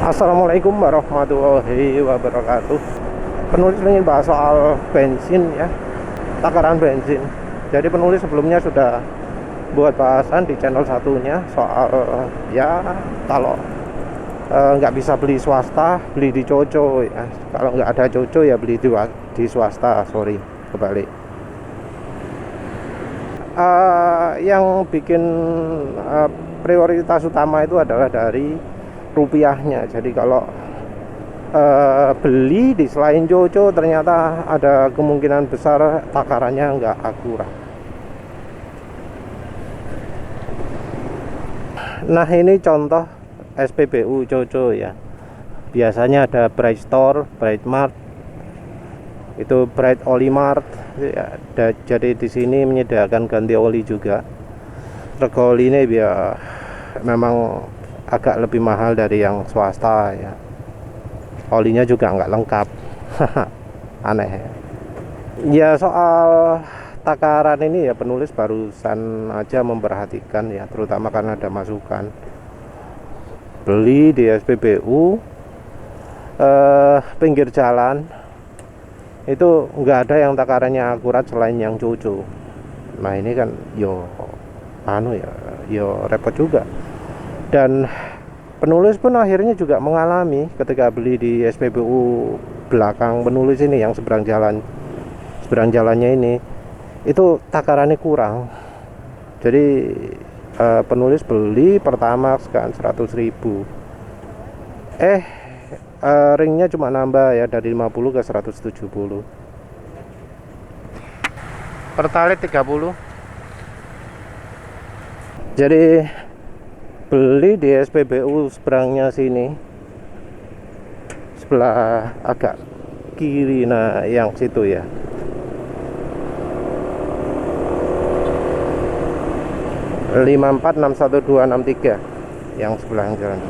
Assalamualaikum warahmatullahi wabarakatuh. Penulis ingin bahas soal bensin ya, takaran bensin. Jadi penulis sebelumnya sudah buat bahasan di channel satunya soal ya kalau nggak bisa beli swasta, beli di Coco ya. Kalau nggak ada Coco ya beli di swasta. Sorry, kebalik. Yang bikin prioritas utama itu adalah dari rupiahnya. Jadi kalau beli di selain Jojo ternyata ada kemungkinan besar takarannya nggak akurat. Nah, ini contoh SPBU Jojo ya. Biasanya ada Bright Store, Bright Mart, itu Bright Oli Mart ya. Jadi di sini menyediakan ganti oli juga. Rego oli ini biar memang agak lebih mahal dari yang swasta ya. Olinya juga nggak lengkap. Aneh ya. Soal takaran ini ya penulis barusan aja memperhatikan ya, terutama karena ada masukan beli di SPBU pinggir jalan itu nggak ada yang takarannya akurat selain yang Jojo. Nah ini kan yo repot juga. Dan penulis pun akhirnya juga mengalami ketika beli di SPBU belakang penulis ini yang seberang jalannya ini, itu takarannya kurang. Jadi penulis beli Pertamax kan 100.000, ringnya cuma nambah ya dari 50 ke 170, Pertalite 30. Jadi beli di SPBU seberangnya sini, sebelah agak kiri, nah yang situ ya, lima empat enam satu dua enam tiga, yang sebelah jalan.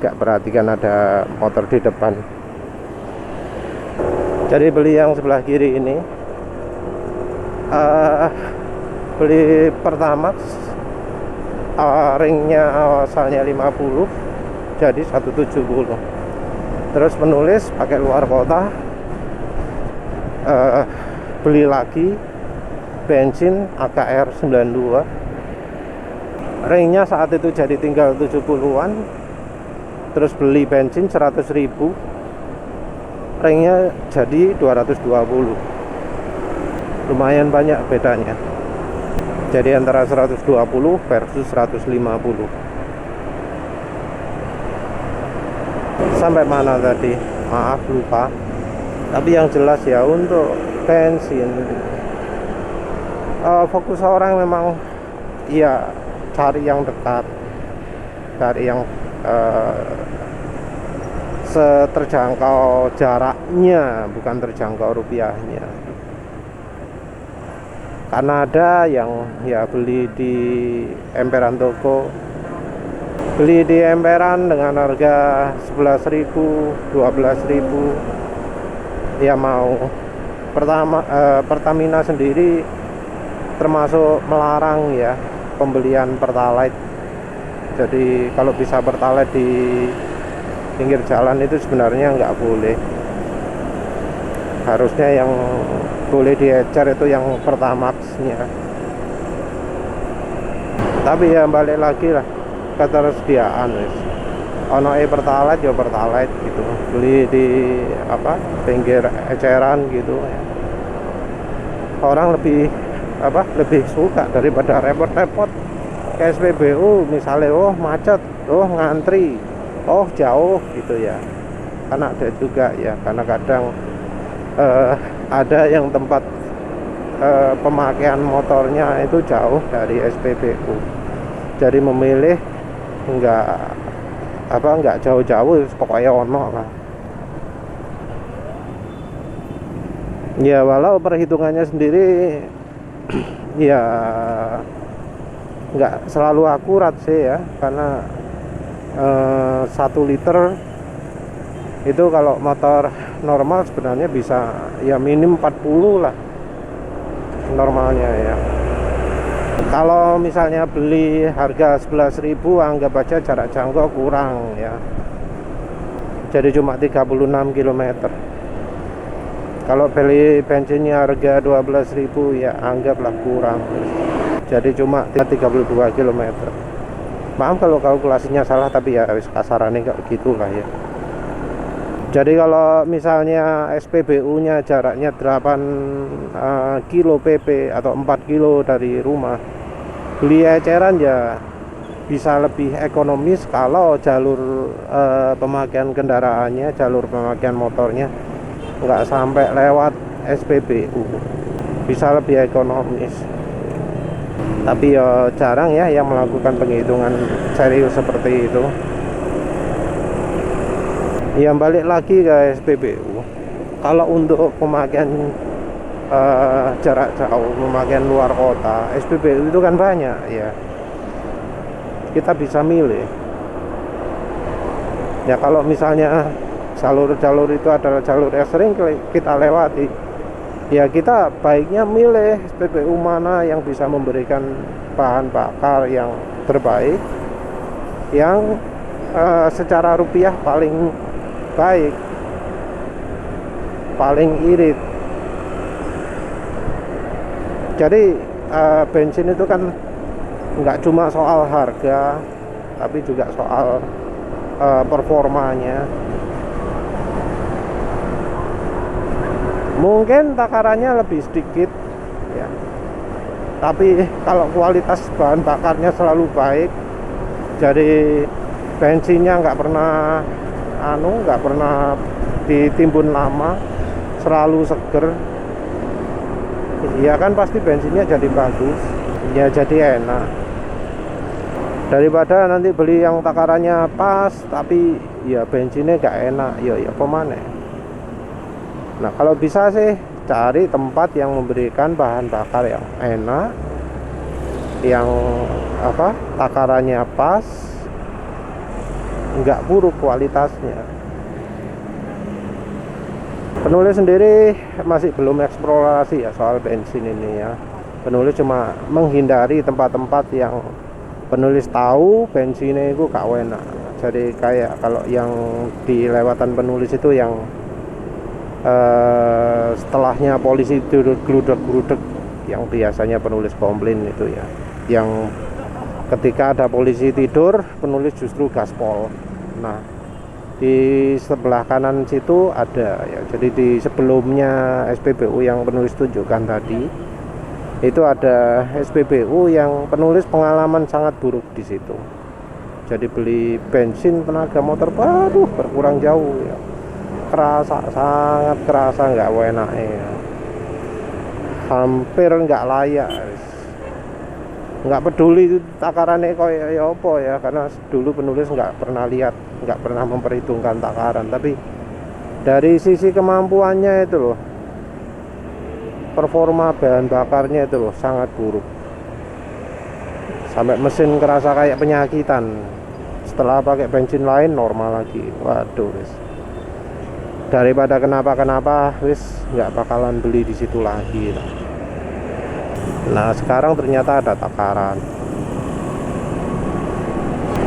Gak perhatikan ada motor di depan. Jadi beli yang sebelah kiri ini, beli Pertamax, ringnya asalnya 50 jadi 170. Terus penulis pakai luar kota, beli lagi bensin AKR 92, ringnya saat itu jadi tinggal 70-an. Terus beli bensin 100.000, ringnya jadi 220. Lumayan banyak bedanya. Jadi antara 120 versus 150. Sampai mana tadi? Maaf lupa. Tapi yang jelas ya untuk bensin, fokus orang memang ya cari yang dekat, cari yang seterjangkau jaraknya, bukan terjangkau rupiahnya. Karena ada yang ya beli di emperan toko, beli di emperan dengan harga 11.000, 12.000 ya mau. Pertamina sendiri termasuk melarang ya pembelian Pertalite. Jadi kalau bisa Pertalite di pinggir jalan itu sebenarnya nggak boleh. Harusnya yang boleh diecer itu yang Pertamax-nya. Tapi ya balik lagi lah ketersediaan wis. Ono Pertalite ya Pertalite gitu. Beli di pinggir eceran gitu ya. Orang lebih suka daripada repot-repot ke SPBU misalnya, macet, ngantri, jauh gitu ya. Karena ada juga ya, karena kadang ada yang tempat pemakaian motornya itu jauh dari SPBU. Jadi memilih nggak jauh-jauh, pokoknya ono lah. Ya walau perhitungannya sendiri ya nggak selalu akurat sih ya, karena 1 liter itu kalau motor normal sebenarnya bisa ya minim 40 lah normalnya ya. Kalau misalnya beli harga 11.000, anggap aja jarak jangkau kurang ya, jadi cuma 36 km. Kalau beli bensinnya harga 12.000 ya anggaplah kurang, jadi cuma 32 km. Maaf kalau kalkulasinya salah, tapi ya kasarannya kayak gitulah ya. Jadi kalau misalnya SPBU nya jaraknya 8 kilo PP atau 4 kilo dari rumah, beli eceran ya bisa lebih ekonomis kalau jalur pemakaian kendaraannya, jalur pemakaian motornya nggak sampai lewat SPBU, bisa lebih ekonomis. Tapi ya jarang ya yang melakukan penghitungan serius seperti itu. Ya balik lagi ke SPBU, kalau untuk pemakaian jarak jauh, pemakaian luar kota, SPBU itu kan banyak ya, kita bisa milih ya. Kalau misalnya jalur-jalur itu adalah jalur yang sering kita lewati, ya kita baiknya milih SPBU mana yang bisa memberikan bahan bakar yang terbaik, yang secara rupiah paling baik, paling irit. Jadi bensin itu kan nggak cuma soal harga, tapi juga soal performanya. Mungkin takarannya lebih sedikit ya, tapi kalau kualitas bahan bakarnya selalu baik, jadi bensinnya nggak pernah nggak pernah ditimbun lama, selalu seger ya kan, pasti bensinnya jadi bagus ya, jadi enak. Daripada nanti beli yang takarannya pas tapi ya bensinnya nggak enak, ya pemane. Nah kalau bisa sih cari tempat yang memberikan bahan bakar yang enak, yang takarannya pas, nggak buruk kualitasnya. Penulis sendiri masih belum eksplorasi ya soal bensin ini ya. Penulis cuma menghindari tempat-tempat yang penulis tahu bensinnya itu gak enak. Jadi kayak kalau yang dilewatan penulis itu yang setelahnya polisi gludek-gludek, yang biasanya penulis komplain itu ya, yang ketika ada polisi tidur, penulis justru gaspol. Nah, di sebelah kanan situ ada ya. Jadi di sebelumnya SPBU yang penulis tunjukkan tadi, itu ada SPBU yang penulis pengalaman sangat buruk di situ. Jadi beli bensin tenaga motor baru berkurang jauh ya. Sangat kerasa nggak enak ya. Hampir nggak layak. Nggak peduli itu takarannya kayak ya apa ya, karena dulu penulis nggak pernah lihat, nggak pernah memperhitungkan takaran, tapi dari sisi kemampuannya itu loh, performa bahan bakarnya itu loh sangat buruk, sampai mesin kerasa kayak penyakitan. Setelah pakai bensin lain normal lagi. Waduh wis, daripada kenapa-kenapa wis nggak bakalan beli di situ lagi lah. Nah sekarang ternyata ada takaran.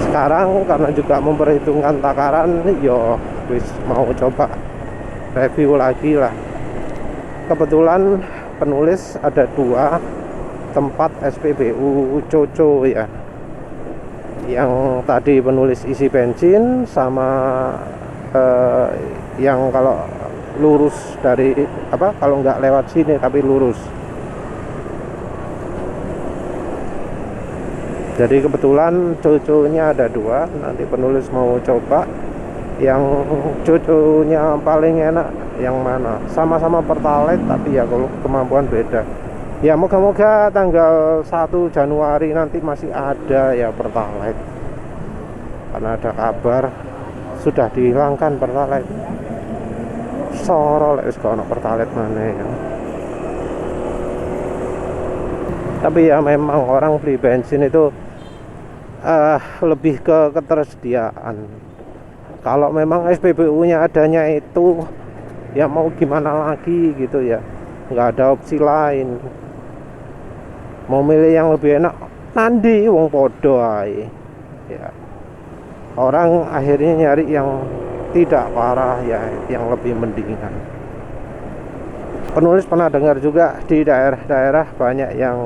Sekarang karena juga memperhitungkan takaran, yo wis mau coba review lagi lah. Kebetulan penulis ada 2 tempat SPBU Coco ya, yang tadi penulis isi bensin sama yang kalau lurus dari kalau nggak lewat sini tapi lurus. Jadi kebetulan Coco-nya ada 2, nanti penulis mau coba yang Coco-nya paling enak yang mana. Sama-sama Pertalite tapi ya kalau kemampuan beda. Ya moga-moga tanggal 1 Januari nanti masih ada ya Pertalite, karena ada kabar sudah dihilangkan Pertalite. Soro lek wis gak ono Pertalite maneh ya. Tapi ya memang orang beli bensin itu lebih ke ketersediaan. Kalau memang SPBU-nya adanya itu, ya mau gimana lagi gitu ya, nggak ada opsi lain. Mau milih yang lebih enak nandi wong podo ae. Ya. Orang akhirnya nyari yang tidak parah ya, yang lebih mendingan. Penulis pernah dengar juga di daerah-daerah banyak yang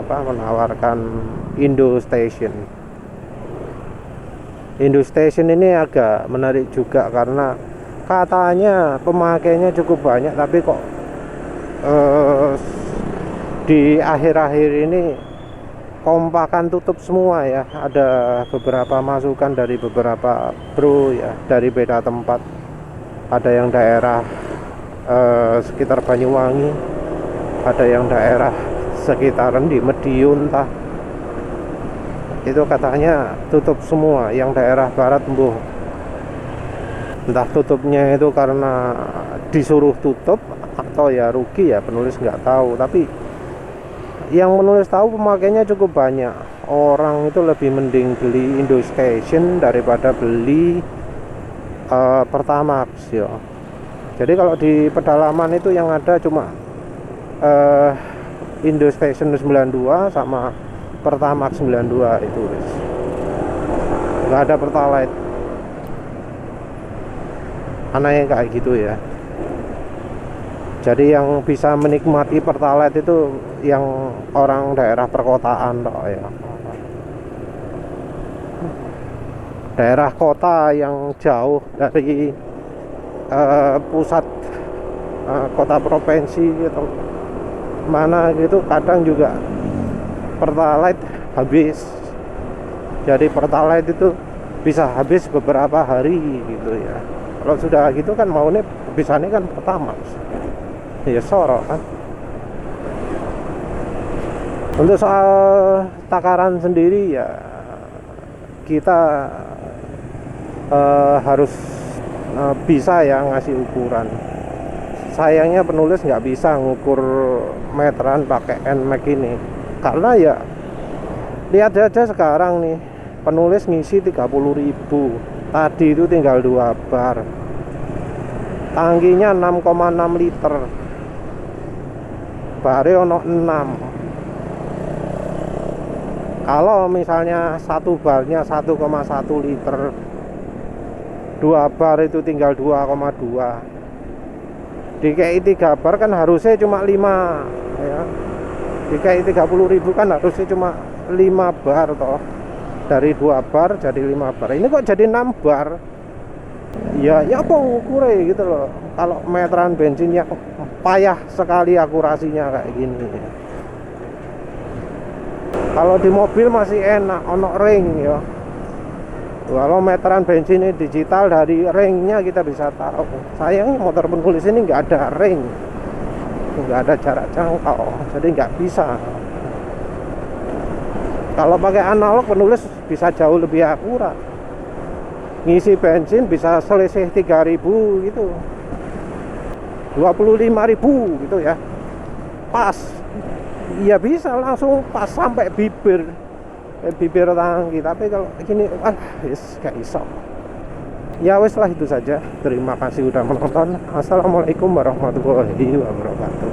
menawarkan Indo Station. Indo Station ini agak menarik juga karena katanya pemakainya cukup banyak, tapi kok di akhir-akhir ini kompakan tutup semua ya. Ada beberapa masukan dari beberapa bro ya, dari beda tempat. Ada yang daerah sekitar Banyuwangi, ada yang daerah sekitaran di Medion itu katanya tutup semua. Yang daerah barat entah tutupnya itu karena disuruh tutup atau ya rugi ya, penulis nggak tahu. Tapi yang menulis tahu pemakainya cukup banyak. Orang itu lebih mending beli Indo Station daripada beli Pertamax ya. Jadi kalau di pedalaman itu yang ada cuma Indo Station 92 sama Pertamax 92 itu, nggak ada Pertalite. Anehnya kayak gitu ya. Jadi yang bisa menikmati Pertalite itu yang orang daerah perkotaan toh ya. Daerah kota yang jauh dari pusat kota provinsi gitu, mana gitu, kadang juga Pertalite habis. Jadi Pertalite itu bisa habis beberapa hari gitu ya. Kalau sudah gitu kan maunya bisanya kan Pertamax ya, sorok kan. Untuk soal takaran sendiri ya, kita harus bisa ya ngasih ukuran. Sayangnya penulis nggak bisa ngukur meteran pakai NMAX ini, karena ya lihat aja sekarang nih, penulis ngisi 30.000, tadi itu tinggal 2 bar, tangkinya 6,6 liter, bare ono 6. Kalau misalnya 1 barnya 1,1 liter, 2 bar itu tinggal 2,2. DKI 3 bar kan harusnya cuma 5 ya. DKI 30.000 kan harusnya cuma 5 bar toh. Dari 2 bar jadi 5 bar. Ini kok jadi 6 bar. Ya apa ngukurnya gitu loh. Kalau meteran bensin yang payah sekali akurasinya kayak gini ya. Kalau di mobil masih enak, ono ring ya. Kalau meteran bensin ini digital, dari ringnya kita bisa tahu. Sayangnya motor penulis ini nggak ada ring, nggak ada jarak jangkau, jadi nggak bisa. Kalau pakai analog, penulis bisa jauh lebih akurat. Ngisi bensin bisa selisih 3.000 gitu, 25.000 gitu ya, pas. Iya bisa langsung pas sampai bibir tangki. Tapi kalau gini gak iso. Ya wes lah, itu saja. Terima kasih udah menonton. Assalamualaikum warahmatullahi wabarakatuh.